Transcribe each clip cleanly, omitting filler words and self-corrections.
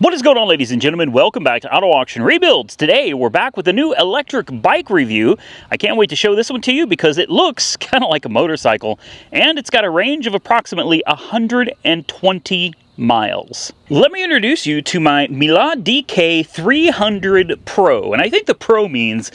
What is going on, ladies and gentlemen? Welcome back to Auto Auction Rebuilds. Today we're back with a new electric bike review. I can't wait to show this one to you because it looks kind of like a motorcycle and it's got a range of approximately 120 miles. Let me introduce you to my Meelod DK300 Pro, and I think the Pro means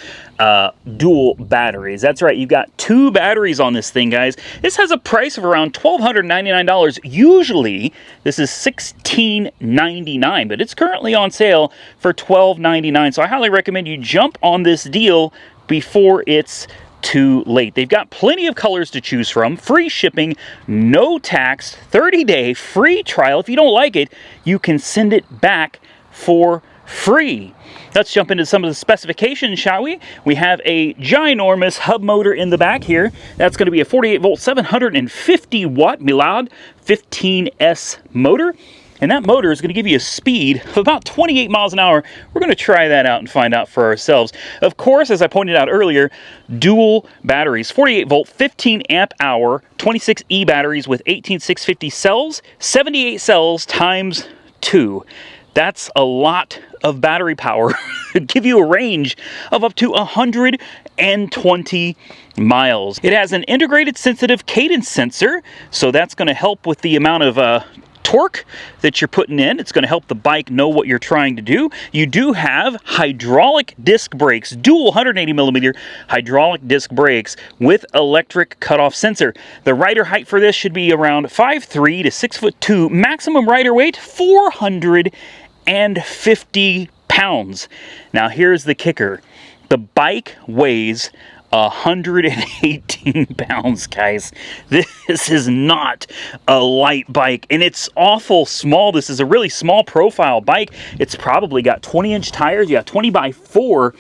dual batteries. That's right, you've got two batteries on this thing, guys. This has a price of around $1,299. Usually this is $1,699, but it's currently on sale for $1,299. So I highly recommend you jump on this deal before it's too late. They've got plenty of colors to choose from, free shipping, no tax, 30-day free trial. If you don't like it, you can send it back for free. Let's jump into some of the specifications, shall we? We have a ginormous hub motor in the back here. That's going to be a 48-volt, 750-watt Meelod 15S motor. And that motor is going to give you a speed of about 28 miles an hour. We're going to try that out and find out for ourselves. Of course, as I pointed out earlier, dual batteries, 48 volt, 15 amp hour, 26E batteries with 18650 cells, 78 cells times 2. That's a lot of battery power to give you a range of up to 120 miles. It has an integrated sensitive cadence sensor, so that's going to help with the amount of torque that you're putting in. It's going to help the bike know what you're trying to do. You do have hydraulic disc brakes, dual 180 millimeter hydraulic disc brakes with electric cutoff sensor. The rider height for this should be around 5'3" to 6'2", maximum rider weight 450 pounds. Now here's the kicker. The bike weighs 118 pounds, guys. This is not a light bike, and it's awful small. This is a really small profile bike. It's probably got 20-inch tires. You got 20x4.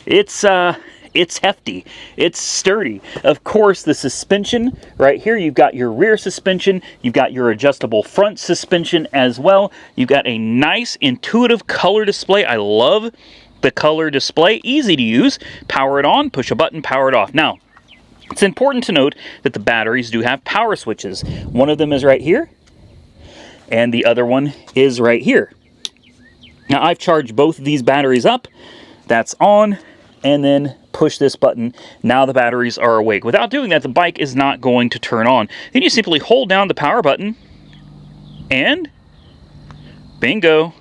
It's hefty. It's sturdy. Of course, the suspension right here, you've got your rear suspension. You've got your adjustable front suspension as well. You've got a nice intuitive color display. I love the color display, easy to use. Power it on, push a button, power it off. Now, it's important to note that the batteries do have power switches. One of them is right here, and the other one is right here. Now, I've charged both of these batteries up. That's on, and then push this button. Now the batteries are awake. Without doing that, the bike is not going to turn on. Then you simply hold down the power button, and bingo.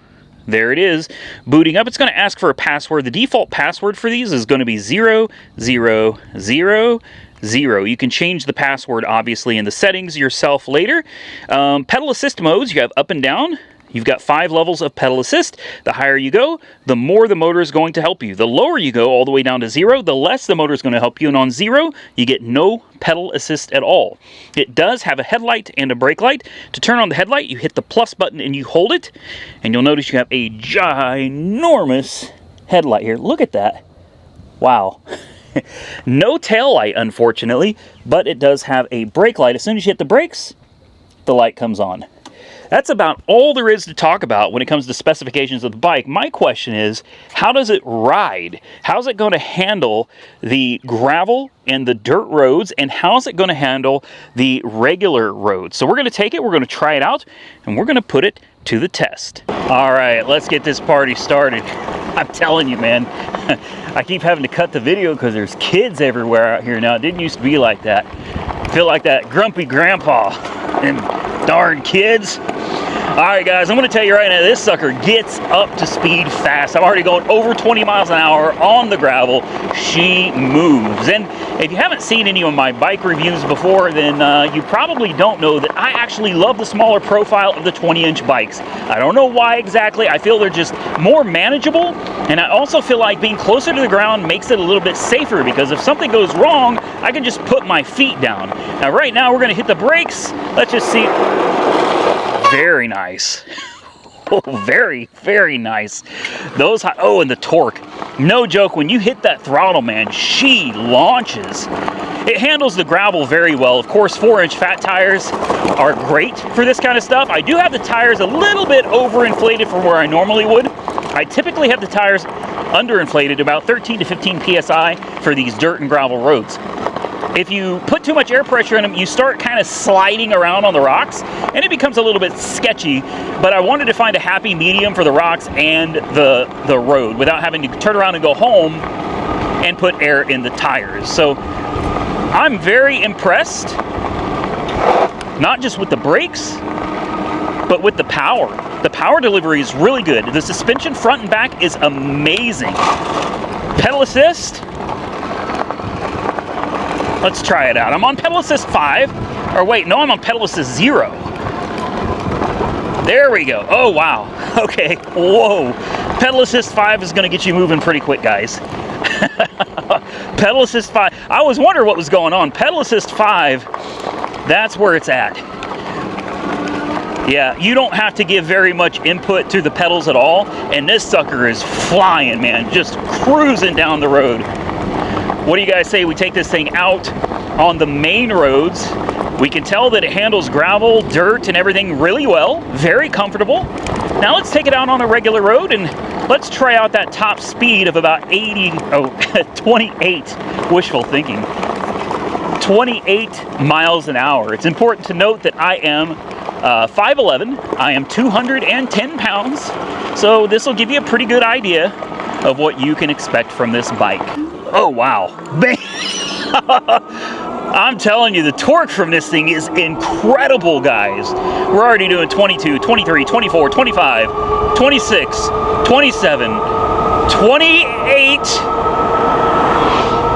There it is, booting up. It's going to ask for a password. The default password for these is going to be 0000. You can change the password, obviously, in the settings yourself later. Pedal assist modes, you have up and down. You've got 5 levels of pedal assist. The higher you go, the more the motor is going to help you. The lower you go, all the way down to 0, the less the motor is going to help you. And on 0, you get no pedal assist at all. It does have a headlight and a brake light. To turn on the headlight, you hit the plus button and you hold it. And you'll notice you have a ginormous headlight here. Look at that. Wow. No tail light, unfortunately, but it does have a brake light. As soon as you hit the brakes, the light comes on. That's about all there is to talk about when it comes to specifications of the bike. My question is, how does it ride? How's it going to handle the gravel and the dirt roads, and how's it going to handle the regular roads? So we're going to take it, we're going to try it out, and we're going to put it to the test. All right, let's get this party started. I'm telling you, man, I keep having to cut the video because there's kids everywhere out here now. It didn't used to be like that. I feel like that grumpy grandpa and darn kids. All right, guys, I'm going to tell you right now, this sucker gets up to speed fast. I'm already going over 20 miles an hour on the gravel. She moves. And if you haven't seen any of my bike reviews before, then you probably don't know that I actually love the smaller profile of the 20-inch bikes. I don't know why exactly. I feel they're just more manageable, and I also feel like being closer to the ground makes it a little bit safer, because if something goes wrong, I can just put my feet down. Now, right now, we're going to hit the brakes. Let's just see. Very nice. Oh, very, very nice. Those, oh, and the torque. No joke, when you hit that throttle, man, she launches. It handles the gravel very well. Of course, 4-inch fat tires are great for this kind of stuff. I do have the tires a little bit overinflated from where I normally would. I typically have the tires underinflated, about 13 to 15 PSI for these dirt and gravel roads. If you put too much air pressure in them, you start kind of sliding around on the rocks, and it becomes a little bit sketchy. But I wanted to find a happy medium for the rocks and the road without having to turn around and go home and put air in the tires. So I'm very impressed, not just with the brakes, but with the power. The power delivery is really good. The suspension front and back is amazing. Pedal assist. Let's try it out. I'm on pedal assist 5. Or wait, no, I'm on pedal assist 0. There we go. Oh, wow. Okay. Whoa. Pedal assist 5 is going to get you moving pretty quick, guys. Pedal assist 5. I was wondering what was going on. Pedal assist 5, that's where it's at. Yeah, you don't have to give very much input to the pedals at all, and this sucker is flying, man. Just cruising down the road. What do you guys say we take this thing out on the main roads? We can tell that it handles gravel, dirt, and everything really well. Very comfortable. Now let's take it out on a regular road and let's try out that top speed of about 28, wishful thinking. 28 miles an hour. It's important to note that I am 5'11". I am 210 pounds. So this will give you a pretty good idea of what you can expect from this bike. Oh, wow. I'm telling you, the torque from this thing is incredible, guys. We're already doing 22, 23, 24, 25, 26, 27, 28,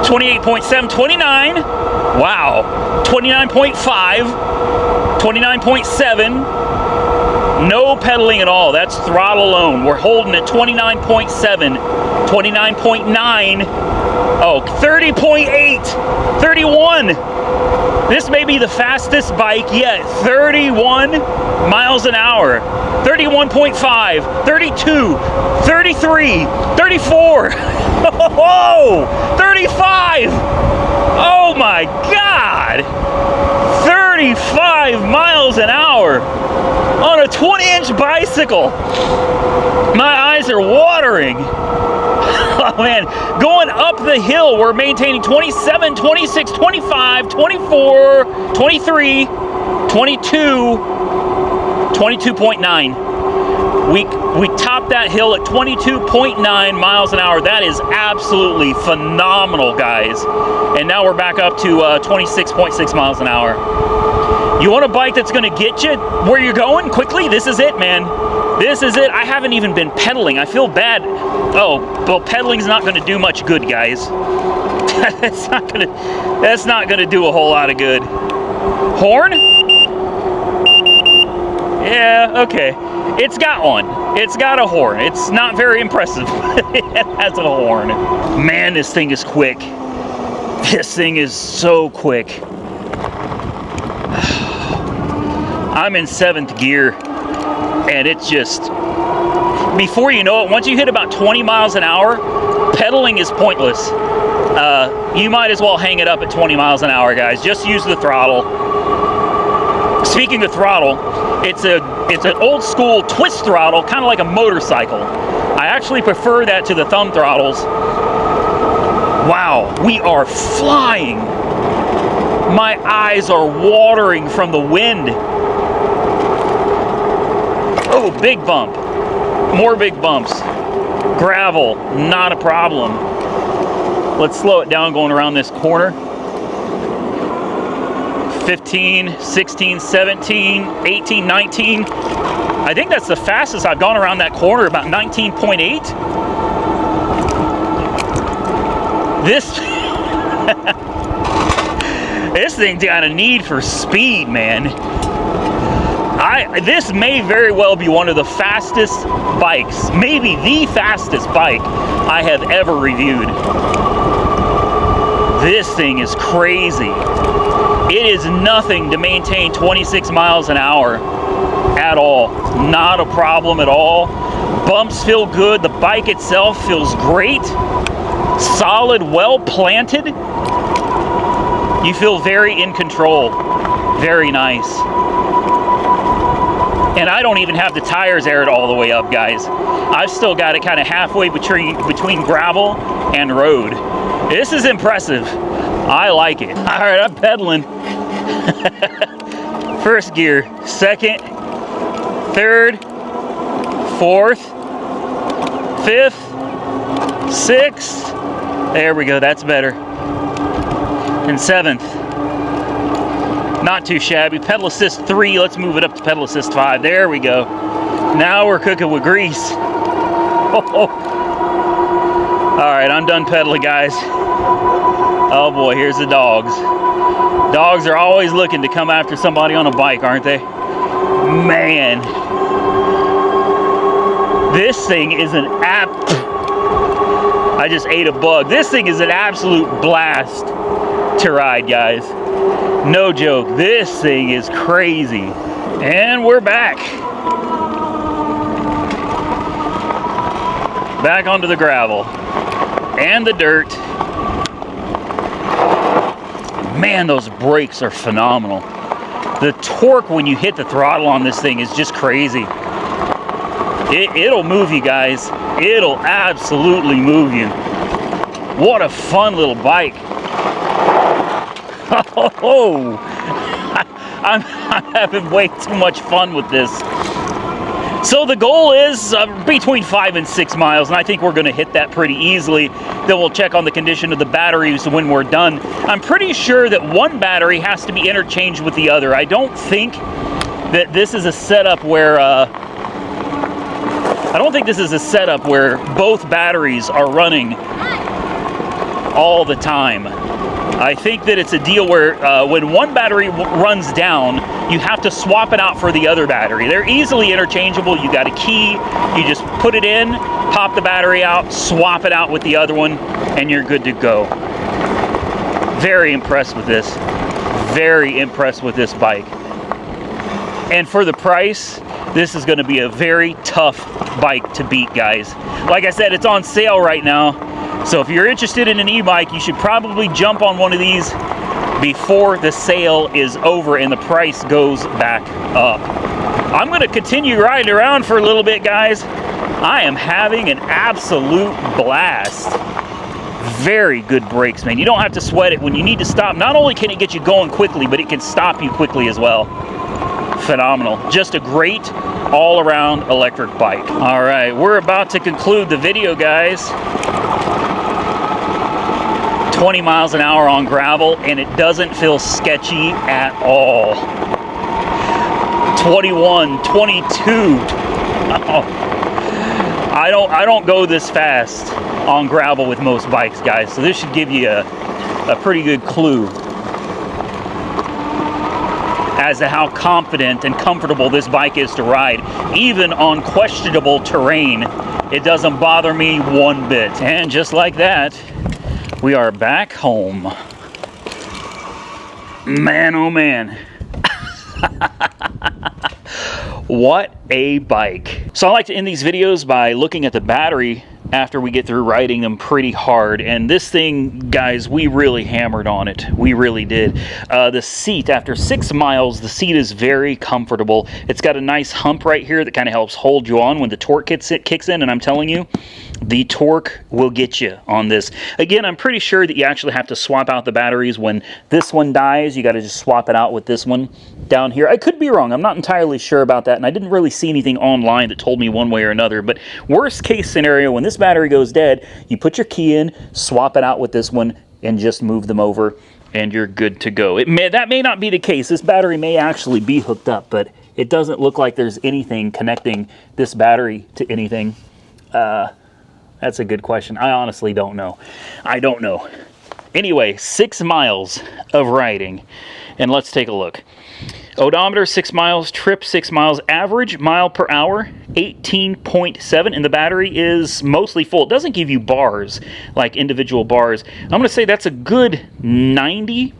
28.7, 29. Wow. 29.5, 29.7. No pedaling at all. That's throttle alone. We're holding at 29.7, 29.9. Oh, 30.8, 31. This may be the fastest bike yet. 31 miles an hour. 31.5, 32, 33, 34. Whoa, 35. Oh my God. 35 miles an hour on a 20-inch bicycle. My eyes are watering. Oh man, going up the hill, we're maintaining 27, 26, 25, 24, 23, 22, 22.9. We topped that hill at 22.9 miles an hour. That is absolutely phenomenal, guys. And now we're back up to 26.6 miles an hour. You want a bike that's going to get you where you're going quickly? This is it, man. This is it. I haven't even been pedaling. I feel bad. Oh, well, pedaling's not going to do much good, guys. That's not going to do a whole lot of good. Horn? Yeah, okay. It's got one. It's got a horn. It's not very impressive. It has a horn. Man, this thing is quick. This thing is so quick. I'm in 7th gear, and it's just, before you know it, once you hit about 20 miles an hour, pedaling is pointless. You might as well hang it up at 20 miles an hour, guys. Just use the throttle. Speaking of throttle, it's an old school twist throttle, kind of like a motorcycle. I actually prefer that to the thumb throttles. Wow, we are flying. My eyes are watering from the wind. Oh, big bump. More big bumps. Gravel, not a problem. Let's slow it down going around this corner. 15, 16, 17, 18, 19. I think that's the fastest I've gone around that corner, about 19.8. This thing's got a need for speed, man. This may very well be one of the fastest bikes, maybe the fastest bike I have ever reviewed. This thing is crazy. It is nothing to maintain 26 miles an hour at all. Not a problem at all. Bumps feel good. The bike itself feels great. Solid, well planted. You feel very in control. Very nice. And I don't even have the tires aired all the way up, guys. I've still got it kind of halfway between gravel and road. This is impressive. I like it. All right, I'm pedaling. First gear, second, third, fourth, fifth, sixth. There we go, that's better. And seventh. Not too shabby. Pedal assist 3, let's move it up to pedal assist 5. There we go. Now we're cooking with grease. Oh. All right, I'm done pedaling, guys. Oh boy, here's the dogs. Dogs are always looking to come after somebody on a bike, aren't they? Man. This thing is an I just ate a bug. This thing is an absolute blast to ride, guys. No joke. This thing is crazy. And we're back. Back onto the gravel and the dirt. Man, those brakes are phenomenal. The torque when you hit the throttle on this thing is just crazy. It'll move you, guys. It'll absolutely move you. What a fun little bike. Oh, I'm having way too much fun with this. So the goal is between 5 and 6 miles, and I think we're going to hit that pretty easily. Then we'll check on the condition of the batteries when we're done. I'm pretty sure that one battery has to be interchanged with the other. I don't think that this is a setup where both batteries are running all the time. I think that it's a deal where when one battery runs down, you have to swap it out for the other battery. They're easily interchangeable. You got a key, you just put it in, pop the battery out, swap it out with the other one, and you're good to go. Very impressed with this. Very impressed with this bike. And for the price, this is going to be a very tough bike to beat, guys. Like I said, it's on sale right now. So if you're interested in an e-bike, you should probably jump on one of these before the sale is over and the price goes back up. I'm going to continue riding around for a little bit, guys. I am having an absolute blast. Very good brakes, man. You don't have to sweat it when you need to stop. Not only can it get you going quickly, but it can stop you quickly as well. Phenomenal. Just a great all-around electric bike. All right, we're about to conclude the video, guys. 20 miles an hour on gravel, and it doesn't feel sketchy at all. 21, 22. Oh. I don't go this fast on gravel with most bikes, guys, so this should give you a pretty good clue as to how confident and comfortable this bike is to ride. Even on questionable terrain, it doesn't bother me one bit. And just like that, we are back home. Man, oh man. What a bike. So I like to end these videos by looking at the battery after we get through riding them pretty hard. And this thing, guys, we really hammered on it. We really did. The seat, after 6 miles, the seat is very comfortable. It's got a nice hump right here that kind of helps hold you on when the torque kicks in. And I'm telling you, the torque will get you on this. Again, I'm pretty sure that you actually have to swap out the batteries when this one dies. You got to just swap it out with this one down here. I could be wrong. I'm not entirely sure about that, and I didn't really see anything online that told me one way or another. But worst case scenario, when this battery goes dead, you put your key in, swap it out with this one, and just move them over, and you're good to go. That may not be the case. This battery may actually be hooked up, but it doesn't look like there's anything connecting this battery to anything. That's a good question. I honestly don't know. I don't know. Anyway, 6 miles of riding, and let's take a look. Odometer 6 miles, trip 6 miles, average mile per hour 18.7, and the battery is mostly full. It doesn't give you bars, like individual bars. I'm going to say that's a good 90,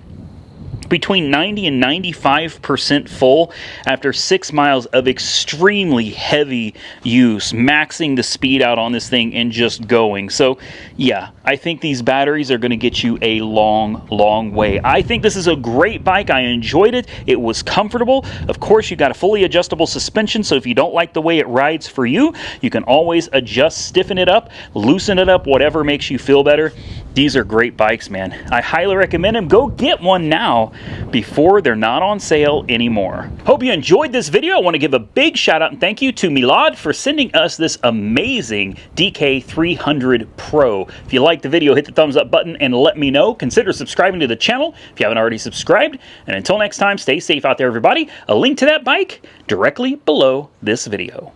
between 90 and 95% full after 6 miles of extremely heavy use, maxing the speed out on this thing and just going. So yeah, I think these batteries are going to get you a long, long way. I think this is a great bike. I enjoyed it. It was comfortable. Of course, you got a fully adjustable suspension, so if you don't like the way it rides for you, you can always adjust, stiffen it up, loosen it up, whatever makes you feel better. These are great bikes, man. I highly recommend them. Go get one now before they're not on sale anymore. Hope you enjoyed this video. I want to give a big shout out and thank you to Meelod for sending us this amazing DK300 Pro. If you liked the video, hit the thumbs up button and let me know. Consider subscribing to the channel if you haven't already subscribed. And until next time, stay safe out there, everybody. A link to that bike directly below this video.